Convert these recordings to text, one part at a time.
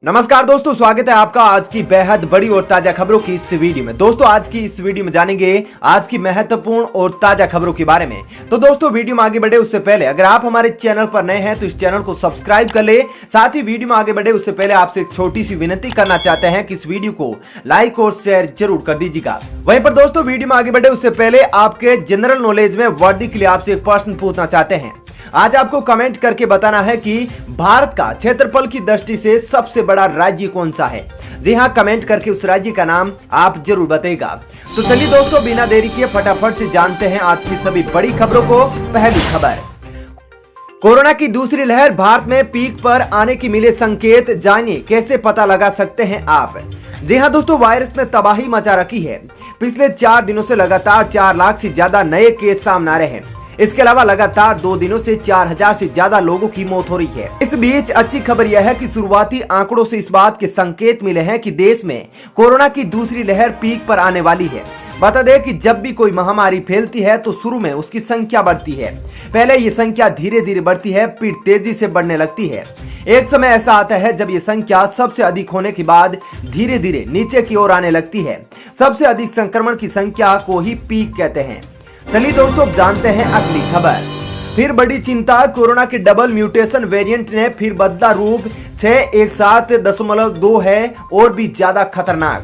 नमस्कार दोस्तों, स्वागत है आपका आज की बेहद बड़ी और ताजा खबरों की इस वीडियो में। दोस्तों आज की इस वीडियो में जानेंगे आज की महत्वपूर्ण और ताजा खबरों के बारे में। तो दोस्तों वीडियो में आगे बढ़े उससे पहले अगर आप हमारे चैनल पर नए हैं तो इस चैनल को सब्सक्राइब कर ले। साथ ही वीडियो में आगे बढ़े उससे पहले आपसे एक छोटी सी विनती करना चाहते हैं कि इस वीडियो को लाइक और शेयर जरूर कर दीजिएगा। वहीं पर दोस्तों वीडियो में आगे बढ़े उससे पहले आपके जनरल नॉलेज में वर्दी के लिए आपसे एक प्रश्न पूछना चाहते हैं। आज आपको कमेंट करके बताना है कि भारत का क्षेत्रफल की दृष्टि से सबसे बड़ा राज्य कौन सा है। जी हाँ, कमेंट करके उस राज्य का नाम आप जरूर बताइएगा। तो चलिए दोस्तों बिना देरी किए फटाफट से जानते हैं आज की सभी बड़ी खबरों को। पहली खबर, कोरोना की दूसरी लहर, भारत में पीक पर आने की मिले संकेत, जानिए कैसे पता लगा सकते हैं आप। जी हाँ दोस्तों, वायरस ने तबाही मचा रखी है। पिछले 4 दिनों से लगातार 4 लाख से ज्यादा नए केस सामने आ रहे हैं। इसके अलावा लगातार 2 दिनों से 4000 से ज्यादा लोगों की मौत हो रही है। इस बीच अच्छी खबर यह है कि शुरुआती आंकड़ों से इस बात के संकेत मिले हैं कि देश में कोरोना की दूसरी लहर पीक पर आने वाली है। बता दें कि जब भी कोई महामारी फैलती है तो शुरू में उसकी संख्या बढ़ती है। पहले ये संख्या धीरे धीरे बढ़ती है, फिर तेजी से बढ़ने लगती है। एक समय ऐसा आता है जब ये संख्या सबसे अधिक होने के बाद धीरे धीरे नीचे की ओर आने लगती है। सबसे अधिक संक्रमण की संख्या को ही पीक कहते हैं। चलिए दोस्तों जानते हैं अगली खबर। फिर बड़ी चिंता, कोरोना के डबल म्यूटेशन वेरिएंट ने फिर बदला रूप। 617.2 है और भी ज्यादा खतरनाक।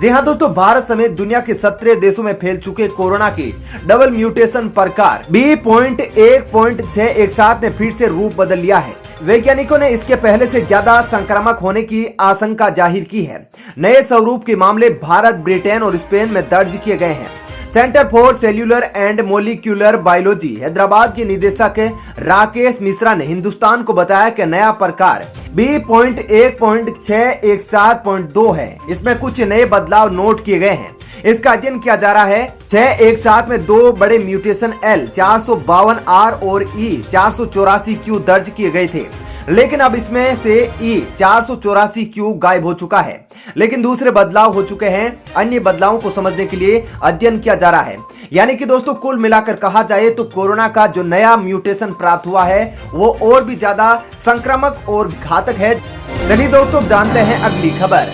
जी हाँ दोस्तों, भारत समेत दुनिया के 17 देशों में फैल चुके कोरोना के डबल म्यूटेशन प्रकार B.1.617 ने फिर से रूप बदल लिया है। वैज्ञानिकों ने इसके पहले से ज्यादा संक्रामक होने की आशंका जाहिर की है। नए स्वरूप के मामले भारत, ब्रिटेन और स्पेन में दर्ज किए गए हैं। Centre for cellular and molecular biology Hyderabad के निदेशक राकेश मिश्रा ने हिंदुस्तान को बताया कि नया प्रकार B.1.617.2 है। इसमें कुछ नए बदलाव नोट किए गए हैं। इसका अध्ययन किया जा रहा है। 617 में 2 बड़े म्यूटेशन L452R और E484Q दर्ज किए गए थे, लेकिन अब इसमें से E484Q गायब हो चुका है, लेकिन दूसरे बदलाव हो चुके हैं। अन्य बदलावों को समझने के लिए अध्ययन किया जा रहा है। यानी कि दोस्तों कुल मिलाकर कहा जाए तो कोरोना का जो नया म्यूटेशन प्राप्त हुआ है वो और भी ज्यादा संक्रामक और घातक है। चलिए दोस्तों जानते हैं अगली खबर।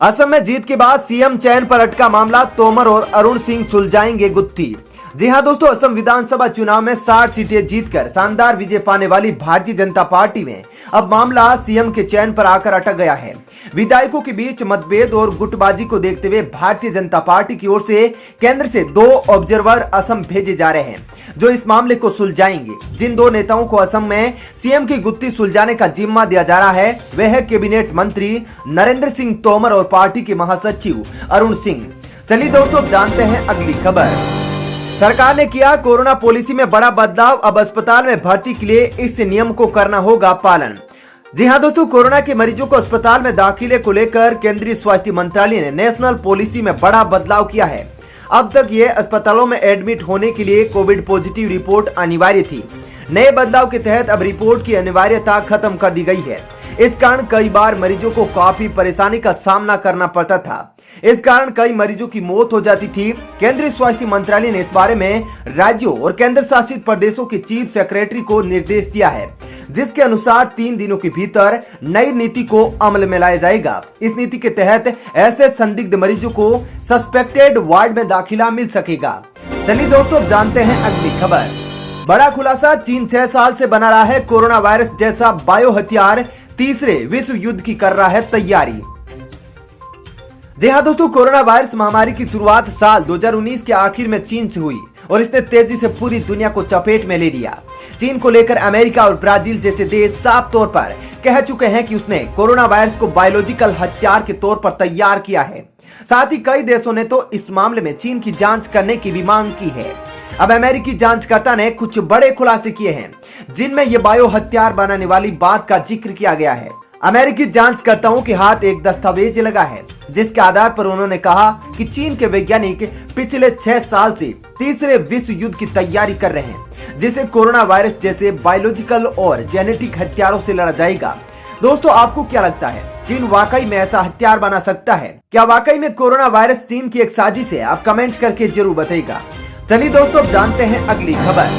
असम में जीत के बाद सीएम चयन पर अटका मामला, तोमर और अरुण सिंह सुलझाएंगे गुत्थी। जी हाँ दोस्तों, असम विधानसभा चुनाव में 60 सीटें जीतकर शानदार विजय पाने वाली भारतीय जनता पार्टी में अब मामला सीएम के चयन पर आकर अटक गया है। विधायकों के बीच मतभेद और गुटबाजी को देखते हुए भारतीय जनता पार्टी की ओर से केंद्र से 2 ऑब्जर्वर असम भेजे जा रहे हैं जो इस मामले को सुलझाएंगे। जिन 2 नेताओं को असम में सीएम की गुत्थी सुलझाने का जिम्मा दिया जा रहा है वह है कैबिनेट मंत्री नरेंद्र सिंह तोमर और पार्टी के महासचिव अरुण सिंह। चलिए दोस्तों जानते हैं अगली खबर। सरकार ने किया कोरोना पॉलिसी में बड़ा बदलाव, अब अस्पताल में भर्ती के लिए इस नियम को करना होगा पालन। जी हाँ दोस्तों, कोरोना के मरीजों को अस्पताल में दाखिले को लेकर केंद्रीय स्वास्थ्य मंत्रालय ने नेशनल पॉलिसी में बड़ा बदलाव किया है। अब तक ये अस्पतालों में एडमिट होने के लिए कोविड पॉजिटिव रिपोर्ट अनिवार्य थी। नए बदलाव के तहत अब रिपोर्ट की अनिवार्यता खत्म कर दी गई है। इस कारण कई बार मरीजों को काफी परेशानी का सामना करना पड़ता था। इस कारण कई मरीजों की मौत हो जाती थी। केंद्रीय स्वास्थ्य मंत्रालय ने इस बारे में राज्यों और केंद्र शासित प्रदेशों के चीफ सेक्रेटरी को निर्देश दिया है, जिसके अनुसार 3 दिनों के भीतर नई नीति को अमल में लाया जाएगा। इस नीति के तहत ऐसे संदिग्ध मरीजों को सस्पेक्टेड वार्ड में दाखिला मिल सकेगा। चलिए दोस्तों जानते हैं अगली खबर। बड़ा खुलासा, चीन 6 साल से बना रहा है कोरोना वायरस जैसा बायो हथियार, तीसरे विश्व युद्ध की कर रहा है तैयारी। जी हाँ दोस्तों, कोरोना वायरस महामारी की शुरुआत साल 2019 के आखिर में चीन से हुई और इसने तेजी से पूरी दुनिया को चपेट में ले लिया। चीन को लेकर अमेरिका और ब्राजील जैसे देश साफ तौर पर कह चुके हैं कि उसने कोरोना वायरस को बायोलॉजिकल हथियार के तौर पर तैयार किया है। साथ ही कई देशों ने तो इस मामले में चीन की जांच करने की भी मांग की है। अब अमेरिकी जांचकर्ता ने कुछ बड़े खुलासे किए हैं जिनमें यह बायो हथियार बनाने वाली बात का जिक्र किया गया है। अमेरिकी जांचकर्ताओं के हाथ एक दस्तावेज लगा है जिसके आधार पर उन्होंने कहा कि चीन के वैज्ञानिक पिछले 6 साल से तीसरे विश्व युद्ध की तैयारी कर रहे हैं, जिसे कोरोना वायरस जैसे बायोलॉजिकल और जेनेटिक हथियारों से लड़ा जाएगा। दोस्तों आपको क्या लगता है, चीन वाकई में ऐसा हथियार बना सकता है? क्या वाकई में कोरोना वायरस चीन की एक साजिश है? आप कमेंट करके जरूर बताइएगा। चलिए दोस्तों जानते हैं अगली खबर।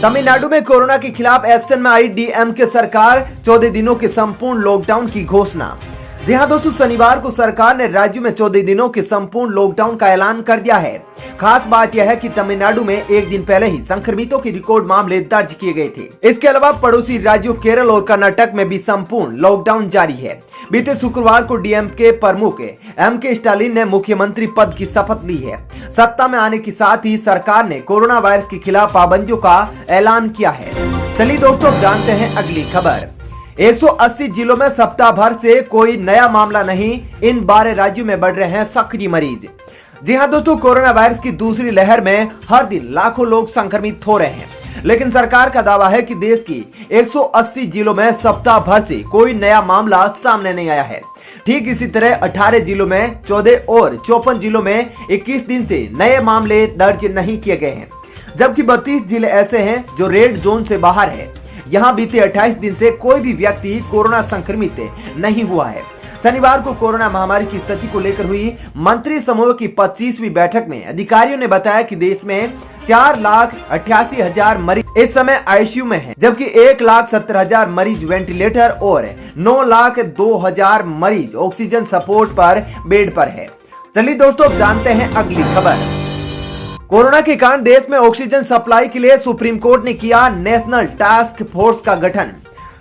तमिलनाडु में कोरोना के खिलाफ एक्शन में आई डीएमके सरकार, 14 दिनों के संपूर्ण लॉकडाउन की घोषणा। जी हां दोस्तों, शनिवार को सरकार ने राज्य में 14 दिनों के संपूर्ण लॉकडाउन का ऐलान कर दिया है। खास बात यह है कि तमिलनाडु में एक दिन पहले ही संक्रमितों के रिकॉर्ड मामले दर्ज किए गए थे। इसके अलावा पड़ोसी राज्यों केरल और कर्नाटक में भी संपूर्ण लॉकडाउन जारी है। बीते शुक्रवार को डीएमके प्रमुख एमके स्टालिन ने मुख्यमंत्री पद की शपथ ली है। सत्ता में आने के साथ ही सरकार ने कोरोना वायरस के खिलाफ पाबंदियों का ऐलान किया है। चलिए दोस्तों, जानते हैं अगली खबर। 180 जिलों में सप्ताह भर से कोई नया मामला नहीं, इन 12 राज्यों में बढ़ रहे हैं सक्रिय मरीज। जी हां दोस्तों, कोरोना वायरस की दूसरी लहर में हर दिन लाखों लोग संक्रमित हो रहे हैं, लेकिन सरकार का दावा है कि देश की 180 जिलों में सप्ताह भर से कोई नया मामला सामने नहीं आया है। ठीक इसी तरह 18 जिलों में 14 और 54 जिलों में 21 दिन से नए मामले दर्ज नहीं किए गए हैं, जबकि 32 जिले ऐसे हैं जो रेड जोन से बाहर है। यहाँ बीते 28 दिन से कोई भी व्यक्ति कोरोना संक्रमित नहीं हुआ है। शनिवार को कोरोना महामारी की स्थिति को लेकर हुई मंत्री समूह की 25वीं बैठक में अधिकारियों ने बताया कि देश में 4,88,000 मरीज इस समय आईसीयू में हैं, जबकि 1,70,000 मरीज वेंटिलेटर और 9,02,000 मरीज ऑक्सीजन सपोर्ट पर बेड पर है। चलिए दोस्तों, अब जानते हैं अगली खबर। कोरोना के कारण देश में ऑक्सीजन सप्लाई के लिए सुप्रीम कोर्ट ने किया नेशनल टास्क फोर्स का गठन।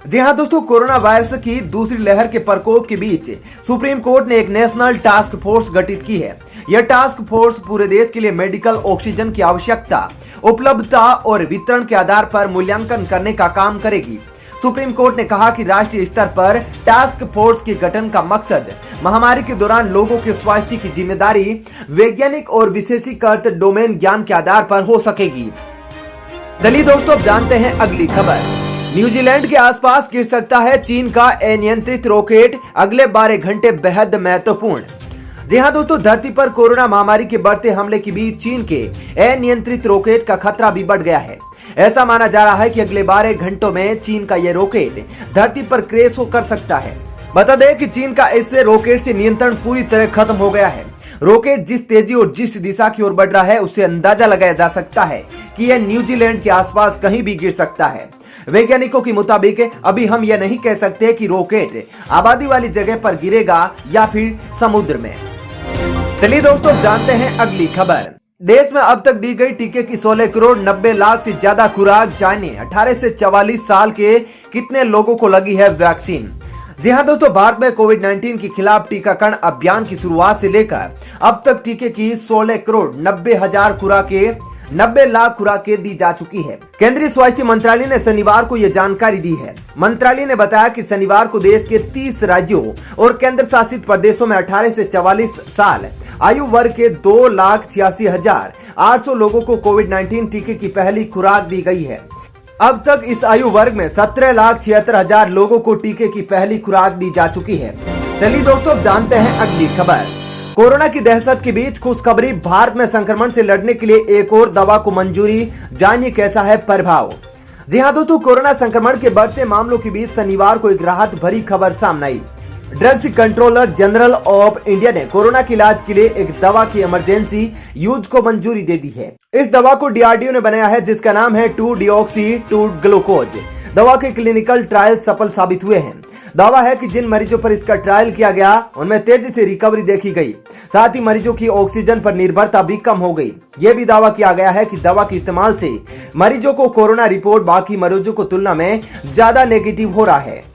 जी हां दोस्तों, कोरोना वायरस की दूसरी लहर के प्रकोप के बीच सुप्रीम कोर्ट ने एक नेशनल टास्क फोर्स गठित की है। यह टास्क फोर्स पूरे देश के लिए मेडिकल ऑक्सीजन की आवश्यकता, उपलब्धता और वितरण के आधार पर मूल्यांकन करने का काम करेगी। सुप्रीम कोर्ट ने कहा कि राष्ट्रीय स्तर पर टास्क फोर्स के गठन का मकसद महामारी के दौरान लोगों के स्वास्थ्य की जिम्मेदारी वैज्ञानिक और विशेषीकृत डोमेन ज्ञान के आधार पर हो सकेगी। चलिए दोस्तों, अब जानते हैं अगली खबर। न्यूजीलैंड के आसपास गिर सकता है चीन का अनियंत्रित रॉकेट, अगले 12 घंटे बेहद महत्वपूर्ण। जी हां दोस्तों, धरती पर कोरोना महामारी के बढ़ते हमले के बीच चीन के अनियंत्रित रॉकेट का खतरा भी बढ़ गया है। ऐसा माना जा रहा है कि अगले 12 घंटों में चीन का यह रॉकेट धरती पर क्रैश कर सकता है। बता दें कि चीन का इससे रॉकेट से नियंत्रण पूरी तरह खत्म हो गया है। रॉकेट जिस तेजी और जिस दिशा की ओर बढ़ रहा है, उससे अंदाजा लगाया जा सकता है कि यह न्यूजीलैंड के आसपास कहीं भी गिर सकता है। वैज्ञानिकों के मुताबिक अभी हम यह नहीं कह सकते कि रॉकेट आबादी वाली जगह पर गिरेगा या फिर समुद्र में। चलिए दोस्तों, जानते हैं अगली खबर। देश में अब तक दी गई टीके की 16 करोड़ 90 लाख से ज्यादा खुराक। जानिए 18 से 44 साल के कितने लोगों को लगी है वैक्सीन। जी हां दोस्तों, भारत में कोविड-19 के खिलाफ टीकाकरण अभियान की शुरुआत से लेकर अब तक टीके की 16 करोड़ 90 लाख खुराकें दी जा चुकी है। केंद्रीय स्वास्थ्य मंत्रालय ने शनिवार को यह जानकारी दी है। मंत्रालय ने बताया कि शनिवार को देश के 30 राज्यों और केंद्र शासित प्रदेशों में 18 से 44 साल आयु वर्ग के 2,86,800 लोगों को कोविड-19 टीके की पहली खुराक दी गई है। अब तक इस आयु वर्ग में 17,76,000 लोगों को टीके की पहली खुराक दी जा चुकी है। चलिए दोस्तों, जानते हैं अगली खबर। कोरोना की दहशत के बीच खुशखबरी, भारत में संक्रमण से लड़ने के लिए एक और दवा को मंजूरी। जानिए कैसा है प्रभाव। जी हां दोस्तों, कोरोना संक्रमण के बढ़ते मामलों के बीच शनिवार को एक राहत भरी खबर सामने आई। Drugs controller general of India ने कोरोना के इलाज के लिए एक दवा की इमरजेंसी यूज को मंजूरी दे दी है। इस दवा को डीआरडीओ ने बनाया है, जिसका नाम है 2-डीऑक्सी-2-ग्लूकोज। दवा के क्लिनिकल ट्रायल सफल साबित हुए हैं। दावा है कि जिन मरीजों पर इसका ट्रायल किया गया उनमें तेजी से रिकवरी देखी गई, साथ ही मरीजों की ऑक्सीजन पर निर्भरता भी कम हो गई। यह भी दावा किया गया है कि दवा के इस्तेमाल से मरीजों को कोरोना रिपोर्ट बाकी मरीजों को तुलना में ज्यादा नेगेटिव हो रहा है।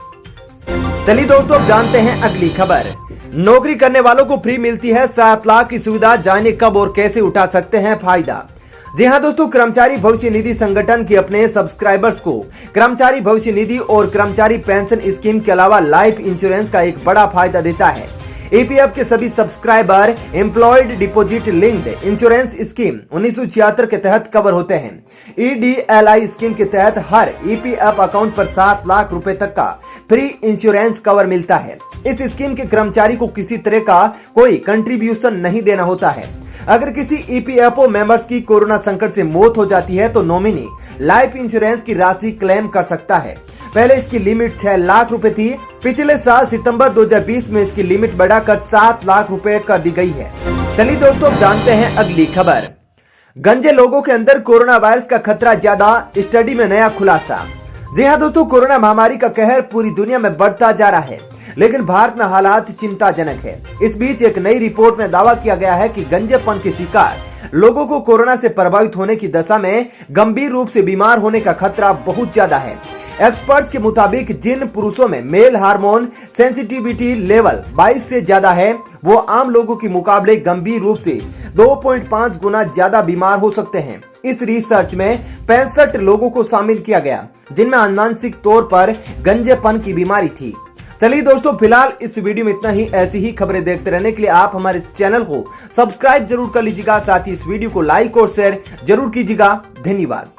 चलिए दोस्तों, अब जानते हैं अगली खबर। नौकरी करने वालों को फ्री मिलती है 7 लाख की सुविधा। जानिए कब और कैसे उठा सकते हैं फायदा। जी हां दोस्तों, कर्मचारी भविष्य निधि संगठन के अपने सब्सक्राइबर्स को कर्मचारी भविष्य निधि और कर्मचारी पेंशन स्कीम के अलावा लाइफ इंश्योरेंस का एक बड़ा फायदा देता है। ईपीएफ के सभी subscriber employed deposit linked insurance scheme 1976 के तहत कवर होते हैं। ईडीएलआई स्कीम के तहत हर ईपीएफ अकाउंट पर 7 लाख रुपए तक का फ्री इंश्योरेंस कवर मिलता है। इस स्कीम के कर्मचारी को किसी तरह का कोई कंट्रीब्यूशन नहीं देना होता है। अगर किसी ईपीएफओ मेंबर्स की कोरोना संकट से मौत हो जाती है तो नॉमिनी लाइफ इंश्योरेंस की राशि क्लेम कर सकता है। पहले इसकी लिमिट 6 लाख रुपए थी। पिछले साल सितंबर 2020 में इसकी लिमिट बढ़ाकर 7 लाख रुपए कर दी गई है। चलिए दोस्तों, जानते हैं अगली खबर। गंजे लोगों के अंदर कोरोना वायरस का खतरा ज्यादा, स्टडी में नया खुलासा। जी हाँ दोस्तों, कोरोना महामारी का कहर पूरी दुनिया में बढ़ता जा रहा है, लेकिन भारत में हालात चिंताजनक है। इस बीच एक नई रिपोर्ट में दावा किया गया है कि गंजेपन के शिकार लोगों को कोरोना से प्रभावित होने की दशा में गंभीर रूप से बीमार होने का खतरा बहुत ज्यादा है। एक्सपर्ट्स के मुताबिक जिन पुरुषों में मेल हार्मोन सेंसिटिविटी लेवल 22 से ज्यादा है, वो आम लोगों के मुकाबले गंभीर रूप से 2.5 गुना ज्यादा बीमार हो सकते हैं। इस रिसर्च में 65 लोगों को शामिल किया गया, जिनमें आनुवंशिक तौर पर गंजेपन की बीमारी थी। चलिए दोस्तों, फिलहाल इस वीडियो में इतना ही। ऐसी ही खबरें देखते रहने के लिए आप हमारे चैनल को सब्सक्राइब जरूर कर लीजिएगा, साथ ही इस वीडियो को लाइक और शेयर जरूर कीजिएगा। धन्यवाद।